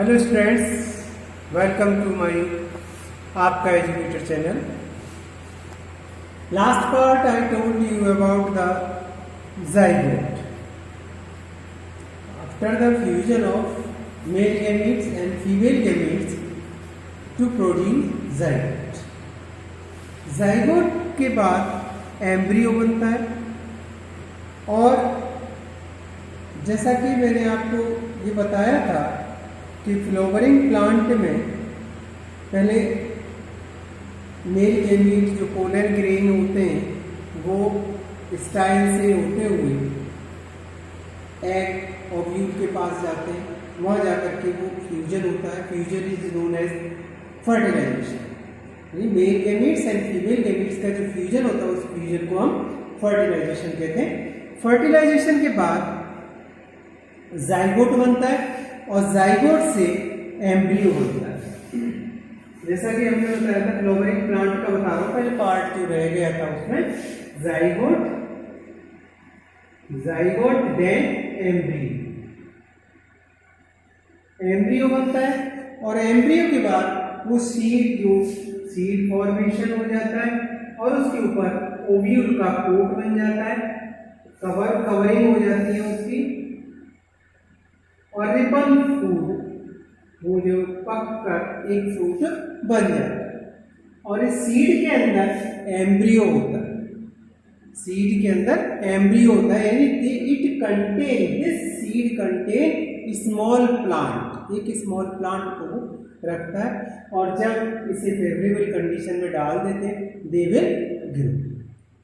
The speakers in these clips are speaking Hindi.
Hello students, welcome to my आपका educator channel. Last part I told you about the zygote. After the fusion of male gametes and female gametes to produce zygote. zygote के बाद एम्ब्रियो बनता है और जैसा कि मैंने आपको ये बताया था कि फ्लावरिंग प्लांट में पहले मेल गैमीट जो पोलर ग्रेन होते हैं वो स्टाइल से होते हुए एग ओव्यूल के पास जाते हैं, वहाँ जाकर के वो फ्यूजन होता है। Fusion is known as fertilisation. Male gametes and female gametes का जो फ्यूजन होता है उस फ्यूजन को हम फर्टिलाइजेशन कहते हैं। फर्टिलाइजेशन के बाद जाइगोट बनता है और जाइगोट से एम्ब्रियो बनता है। जैसा कि हमने बताया था फ्लावरिंग प्लांट का बता रहा हूँ, पहले पार्ट जो रह गया था उसमें जाइगोट देन एम्ब्रियो बनता है और एम्ब्रियो के बाद वो सीड फॉर्मेशन हो जाता है और उसके ऊपर ओव्यूल का कोट बन जाता है, कवरिंग हो जाती है उसकी, और रिपन फूड वो जो पक कर एक फ्रूट बन जाता है। और इस सीड के अंदर एम्ब्रियो होता है, सीड के अंदर एम्ब्रियो होता है, यानी it contain this seed contain small plant, एक स्मॉल प्लांट को रखता है और जब इसे फेवरेबल कंडीशन में डाल देते हैं दे विल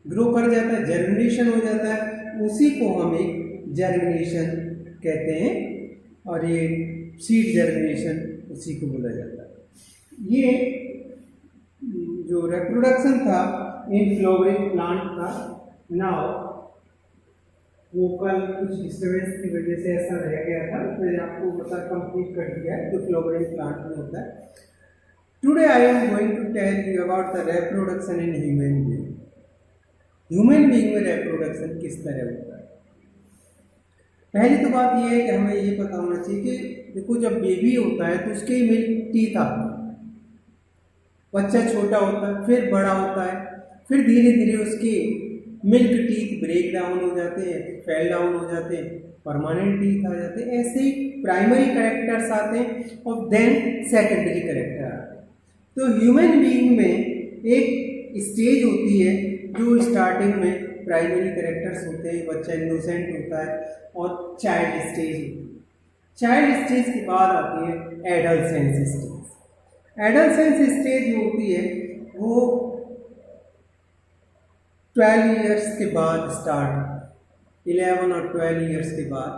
ग्रो कर जाता है, जर्मिनेशन हो जाता है, उसी को हम एक जर्मिनेशन कहते हैं और ये सीड जर्मिनेशन उसी को बोला जाता है। ये जो रिप्रोडक्शन था इन फ्लावरिंग प्लांट का, नाउ वो कल कुछ डिस्टर्बेंस की वजह से ऐसा रह गया था, मैंने आपको बता कंप्लीट कर दिया है जो फ्लावरिंग प्लांट में होता है। Today I am going to tell you about the reproduction in human being. Human being में रिप्रोडक्शन किस तरह होता है। पहली तो बात यह है कि हमें ये पता होना चाहिए कि देखो जब बेबी होता है तो उसके मिल्क टीथ आते हैं, बच्चा छोटा होता है फिर बड़ा होता है, फिर धीरे धीरे उसके मिल्क टीथ ब्रेक डाउन हो जाते हैं, फेल डाउन हो जाते हैं, परमानेंट टीथ आ जाते हैं। ऐसे ही प्राइमरी कैरेक्टर्स आते हैं और देन सेकेंडरी कैरेक्टर आते हैं। तो ह्यूमन बीइंग में एक स्टेज होती है जो स्टार्टिंग में प्राइमरी कैरेक्टर्स होते हैं, बच्चा इनोसेंट होता है और चाइल्ड स्टेज होती है। चाइल्ड स्टेज के बाद आती है एडolescence स्टेज। एडolescence स्टेज जो होती है वो 12 इयर्स के बाद स्टार्ट, 11 और 12 इयर्स के बाद,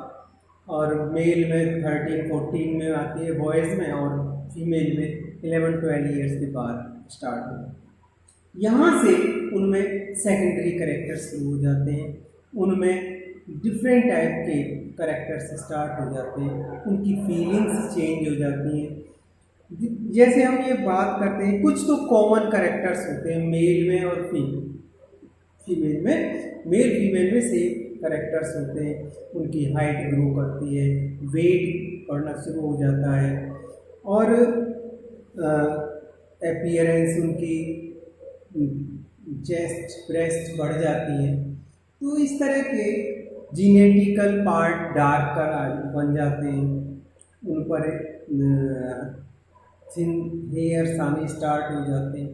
और मेल में 13-14 में आती है बॉयज़ में और फीमेल में 11-12 इयर्स के बाद स्टार्ट होती है। यहाँ से उनमें सेकेंडरी कैरेक्टर्स शुरू हो जाते हैं, उनमें डिफरेंट टाइप के कैरेक्टर्स स्टार्ट हो जाते हैं, उनकी फीलिंग्स चेंज हो जाती हैं। जैसे हम ये बात करते हैं कुछ तो कॉमन कैरेक्टर्स होते हैं मेल में और फीमेल में। मेल फीमेल में सेम कैरेक्टर्स होते हैं, उनकी हाइट ग्रो करती है, वेट बढ़ना शुरू हो जाता है और अपीयरेंस उनकी चेस्ट ब्रेस्ट बढ़ जाती है। तो इस तरह के जीनेटिकल पार्ट डार्क बन जाते हैं, उन पर थिन हेयर्स आने स्टार्ट हो जाते हैं।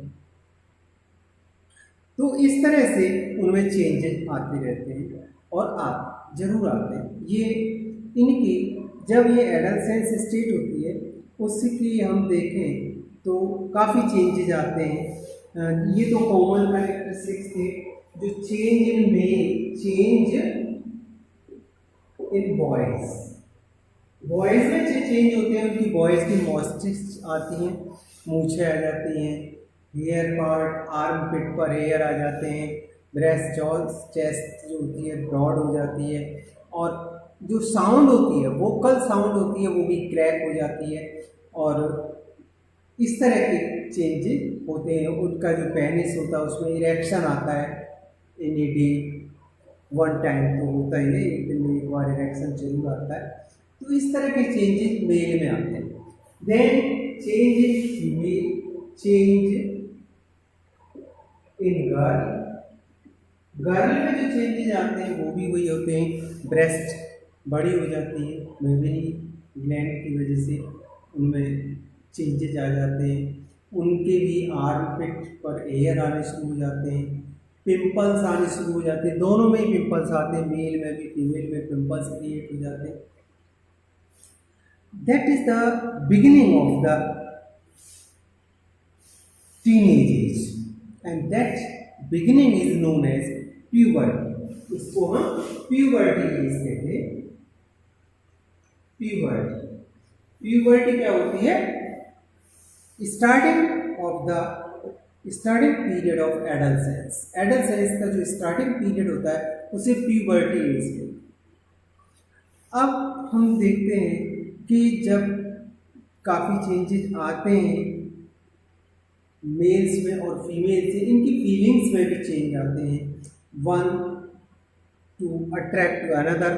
तो इस तरह से उनमें चेंजेस आते रहते हैं और जरूर आते हैं। ये इनकी जब ये एडolescence स्टेट होती है उसकी हम देखें तो काफ़ी चेंजेस आते हैं। ये तो कॉमन कैरेक्टरिस्टिक्स थे जो change in male, change in boys में जो चेंज होते हैं उनकी बॉयज़ की मॉस्टिस आती हैं, मूछें आ जाती हैं, हेयर पार्ट आर्म पिट पर हेयर आ जाते हैं, ब्रेस्ट चेस्ट जो होती है ब्रॉड हो जाती है और जो साउंड होती है वोकल साउंड होती है वो भी क्रैक हो जाती है और इस तरह के चेंजेस होते हैं। उनका जो पेनिस होता है उसमें इरेक्शन आता है इन ए डे, वन टाइम तो होता ही है, एक दिन में एक बार इरेक्शन जरूर आता है। तो इस तरह के चेंजेस मेल में आते हैं। Then change in female, change in girl, girl में जो चेंजेज आते हैं वो भी वही होते हैं, ब्रेस्ट बड़ी हो जाती है, मेमोरी ग्लैंड की वजह से उनमें चेंजेज आ जाते हैं, उनके भी आर्मपिट पर एयर आने शुरू हो जाते हैं, पिंपल्स आने शुरू हो जाते हैं, दोनों में ही पिंपल्स आते हैं, मेल में भी फीमेल में पिंपल्स क्रिएट हो जाते हैं। That is the beginning of the teenage age and that beginning is known as puberty. इसको हम प्यूबर्टी एज कहते हैं। प्यूबर्टी, प्यूबर्टी क्या होती है? Starting period of adolescence. Adolescence का जो स्टार्टिंग पीरियड होता है उसे प्यूबर्टी एज कहते हैं। अब हम देखते हैं कि जब काफ़ी चेंजेस आते हैं मेल्स में और फीमेल्स में, इनकी फीलिंग्स में भी चेंज आते हैं। One two attract another,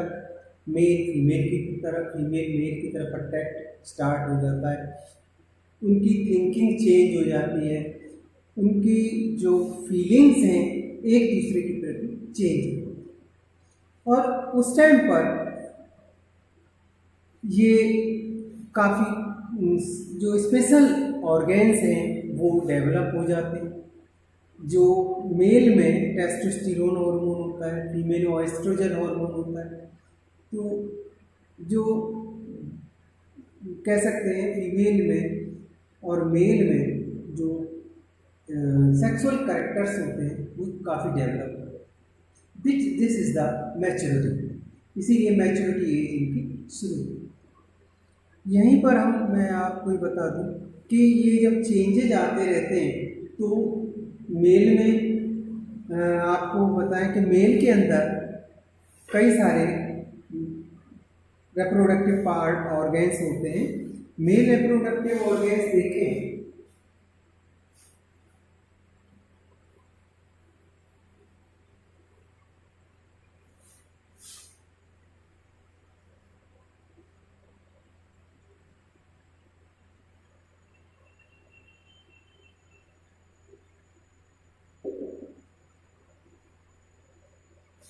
male female की तरफ, फीमेल मेल की तरफ अट्रैक्ट स्टार्ट हो जाता है, उनकी थिंकिंग चेंज हो जाती है, उनकी जो फीलिंग्स हैं एक दूसरे की प्रति चेंज होती है। और उस टाइम पर ये काफ़ी जो स्पेशल ऑर्गेन्स हैं वो डेवलप हो जाते हैं। जो मेल में टेस्टोस्टेरोन हार्मोन होता है, फीमेल में एस्ट्रोजन हार्मोन होता है। तो जो कह सकते हैं फीमेल में और मेल में जो सेक्सुअल कैरेक्टर्स होते हैं वो काफ़ी डेवलप होते हैं। दिस इज़ द मैच्योरिटी, इसीलिए मैच्योरिटी एज इनकी शुरू हुई। यहीं पर मैं आपको ये बता दूं कि ये जब चेंजेज आते रहते हैं तो मेल में आपको बताएं कि मेल के अंदर कई सारे रिप्रोडक्टिव पार्ट ऑर्गेन्स होते हैं। मेल रिप्रोडक्टिव ऑर्गेन्स देखें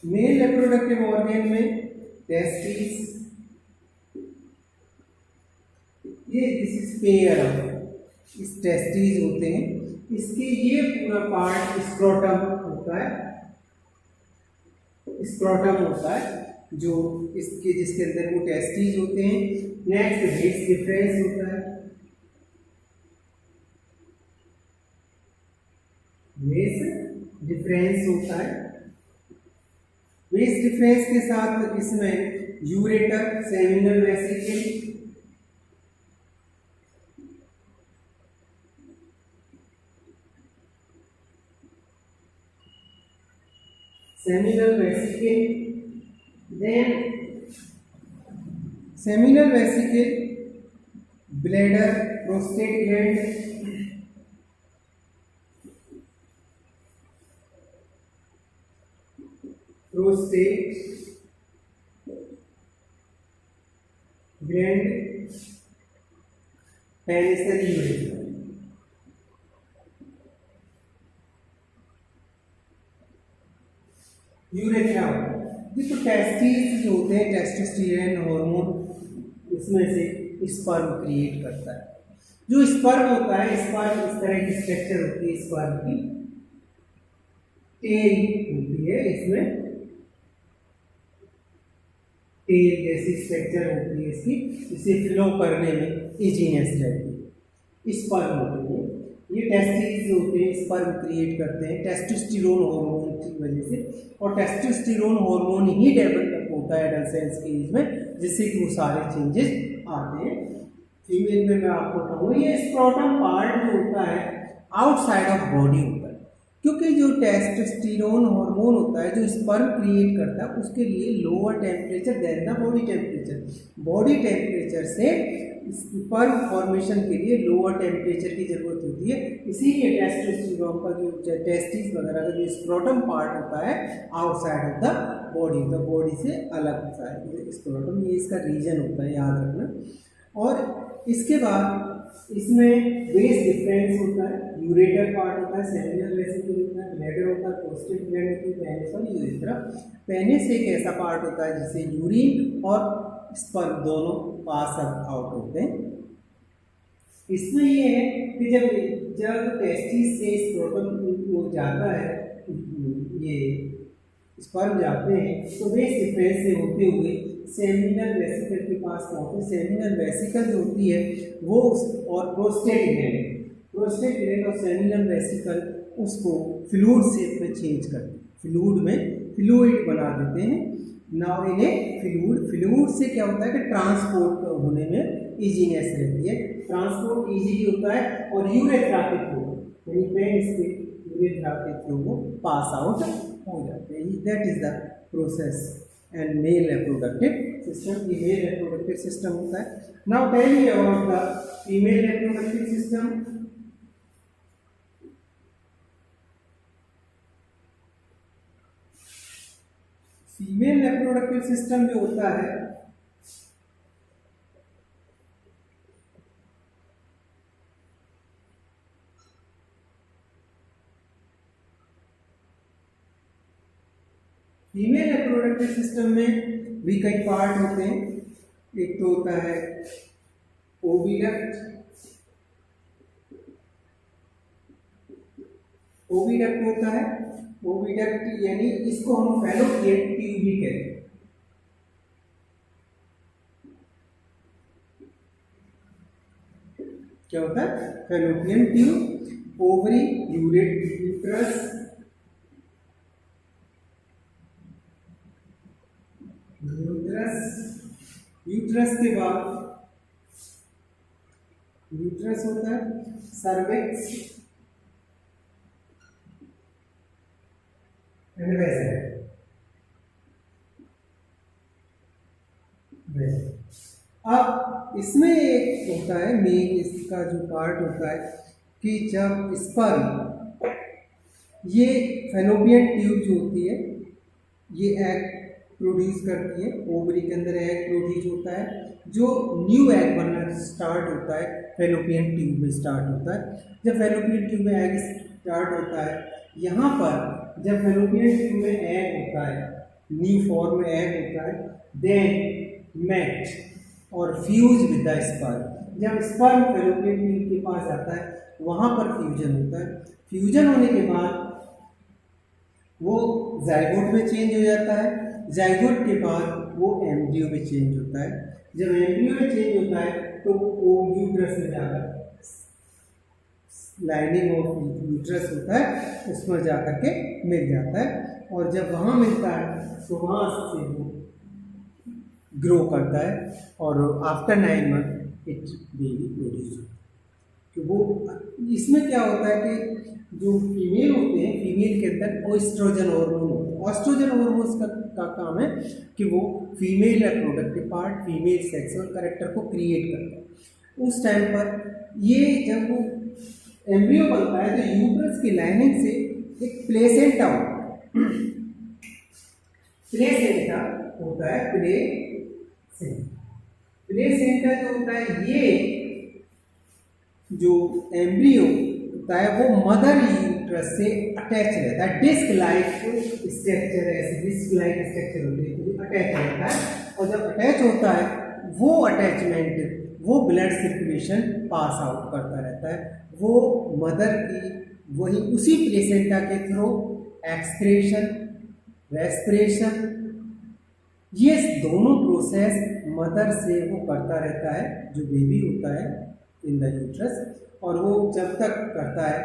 मेल रिप्रोडक्टिव ऑर्गेन में टेस्टिस, ये दिस इज पेयर ऑफ इस टेस्टिस होते हैं, इसके ये पूरा पार्ट स्क्रोटम होता है, स्क्रोटम होता है जो इसके जिसके अंदर वो टेस्टिस होते हैं। नेक्स्ट वेस्ट डिफरेंस होता है, वेस्ट डिफरेंस होता है। वेस्ट डिफरेंस के साथ इसमें ureter, seminal vesicle, seminal vesicle, then seminal vesicle, bladder, prostate gland, prostate gland, penile ureter. Urethra देखो, टेस्टिस जो होते हैं टेस्टोस्टेरोन हार्मोन इसमें से स्पर्म क्रिएट करता है। जो स्पर्म होता है, स्पर्म इस तरह की स्ट्रक्चर होती है, स्पर्म की टेल होती है, इसमें टेल जैसी स्ट्रक्चर होती है इसकी, इसे फ्लो करने में इजीनेस रहती है। स्पर्म होते हैं, ये टेस्टिस होते हैं, स्पर्म क्रिएट करते हैं टेस्टोस्टेरोन हार्मोन की वजह से, और टेस्टोस्टेरोन हार्मोन ही डेवलप होता है एडolescence के एज में, जिससे कि वो सारे चेंजेस आते हैं। फीमेल में मैं आपको कहूँ ये स्क्रोटम पार्ट जो होता है आउटसाइड ऑफ बॉडी होता है, क्योंकि जो टेस्टोस्टेरोन हार्मोन होता है जो स्पर्म क्रिएट करता है उसके लिए lower temperature than the body temperature, body temperature से स्पर्म फॉर्मेशन के लिए लोअर टेम्परेचर की जरूरत होती है। इसीलिए टेस्टोस्टेरोन का जो टेस्टिस वगैरह का जो स्क्रोटम पार्ट होता है आउटसाइड ऑफ द बॉडी से अलग होता है स्क्रोटम, ये इसका रीजन होता है, याद रखना। और इसके बाद इसमें बेस डिफरेंस होता है, यूरेटर पार्ट होता है, सेमिनल वेसिकल होता है, ब्लैडर होता है, प्रोस्टेट ग्लैंड होती है, पेनिस और यूरेथ्रा। पेनिस एक ऐसा पार्ट होता है जिसे यूरिन और स्पर्म दोनों पास आउट होते हैं। इसमें ये है कि जब जब टेस्टिस से स्क्रोटम वो जाता है, ये स्पर्म जाते हैं तो बेस डिफरेंस से होते हुए सेमिनल वेसिकल के पास पहुंचते। सेमिनल वेसिकल जो होती है वो और प्रोस्टेट ग्लैंड और सेमिनल वेसिकल उसको फ्लूइड शेप में चेंज करते हैं, फ्लूइड बना देते हैं। नाउ इन्हें फ्लूइड से क्या होता है कि ट्रांसपोर्ट होने में इजीनेस रहती है, ट्रांसपोर्ट इजीली होता है और यूरेथ्रा के थ्रू यानी पेनिस के यूरेथ्रा के थ्रू वो पास आउट हो जाते हैं। That is the process and male reproductive system. Female reproductive system होता है। Now tell me about the female reproductive system. Female reproductive system जो होता है फीमेल रिप्रोडक्टिव सिस्टम में भी कई पार्ट होते हैं। एक तो होता है ओविडक्ट होता है। ओविडक्ट यानी इसको हम फैलोपियन ट्यूब भी कहते हैं। क्या होता है? Fallopian tube, ovary, uterus, uterus के बाद यूट्रस होता है, सर्विक्स एंड वेसल। अब इसमें एक होता है मेन, इसका जो पार्ट होता है कि जब स्पर्म ये फैलोपियन ट्यूब जो होती है ये एग प्रोड्यूस करती है, ओवरी के अंदर एग प्रोड्यूस होता है, जो न्यू एग बनना स्टार्ट होता है फैलोपियन ट्यूब में स्टार्ट होता है। जब फैलोपियन ट्यूब में एग स्टार्ट होता है, यहाँ पर जब फैलोपियन ट्यूब में एग होता है, न्यू फॉर्म में एग होता है, देन मैट और फ्यूज विद द स्पर्म। जब स्पर्म फैलोपियन ट्यूब के पास आता है वहाँ पर फ्यूजन होता है। फ्यूजन होने के बाद वो जाइगोट में चेंज हो जाता है, जाइगोट के बाद वो एम्ब्रियो में चेंज होता है। जब एम्ब्रियो में चेंज होता है तो वो यूट्रस में जाकर लाइनिंग ऑफ यूट्रस होता है उसमें जाकर के मिल जाता है, और जब वहाँ मिलता है तो वहाँ से वो ग्रो करता है और after 9 month it baby produce होता है। तो वो इसमें क्या होता है कि जो फीमेल होते हैं, फीमेल के अंदर ओएस्ट्रोजन हार्मोन होता है। ऑस्ट्रोजन हार्मोन का काम है कि वो female reproductive part, female sexual character को क्रिएट करता है। उस टाइम पर ये जब वो एम्ब्रियो बनता है तो यूट्रस की लाइनिंग से एक प्लेसेंटा होता है। प्लेसेंटा होता है, प्लेसेंटा जो होता है, ये जो एम्ब्रियो होता है वो मदर यूट्रस से अटैच रहता है। डिस्क लाइक स्ट्रक्चर है, ऐसे डिस्क लाइक स्ट्रक्चर होती है तो अटैच रहता है, और जब अटैच होता है वो अटैचमेंट वो ब्लड सर्कुलेशन पास आउट करता रहता है। वो मदर की वही उसी प्लेसेंटा के थ्रू एक्सक्रेशन, रेस्पिरेशन, ये दोनों प्रोसेस मदर से वो करता रहता है जो बेबी होता है इन द यूट्रस, और वो जब तक करता है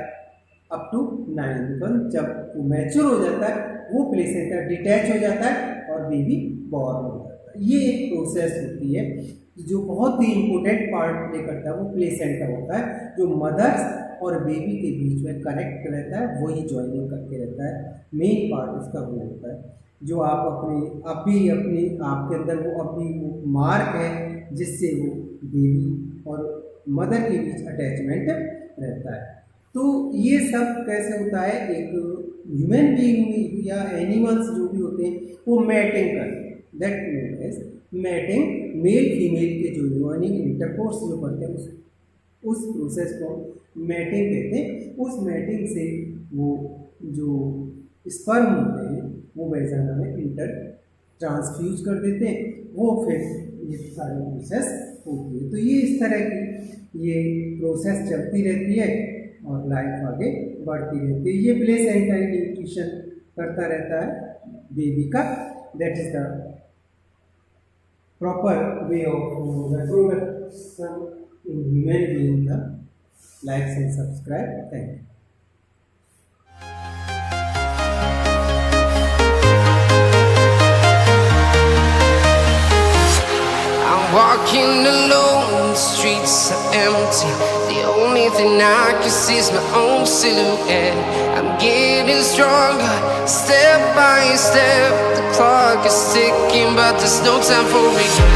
अप टू 9 मंथ। जब वो मैच्योर हो जाता है वो प्लेसेंटा डिटैच हो जाता है और बेबी बॉर्न हो जाता है। ये एक प्रोसेस होती है जो बहुत ही इम्पोर्टेंट पार्ट प्ले करता है। वो प्लेसेंटा होता है जो मदर और बेबी के बीच में कनेक्ट रहता है, वही ज्वाइनिंग करके रहता है। मेन पार्ट उसका वो होता है जो आप अपने आपके अंदर वो अपनी वो मार्क है जिससे वो बेबी और मदर के बीच अटैचमेंट रहता है। तो ये सब कैसे होता है, एक ह्यूमन बीइंग या एनिमल्स जो भी होते हैं वो मैटिंग करते हैं। That known as mating. Male female के जो यूनिक इंटरकोर्स जो करते हैं उस प्रोसेस को मैटिंग कहते हैं। उस मैटिंग से वो जो स्पर्म होते हैं वो वैजाना में इंटर ट्रांसफ्यूज कर देते हैं, वो फिर ये सारी प्रोसेस होती है। तो ये इस तरह की ये प्रोसेस चलती रहती है और लाइफ आगे बढ़ती रहती है। ये प्लेसेंटा न्यूट्रिशन करता रहता है बेबी का। That is the proper way of the production in human being. Likes and subscribe. Thank you. I'm walking alone, the streets are empty. The only thing I can see is my own silhouette. I'm getting stronger, step by step. The clock is ticking, but there's no time for regret.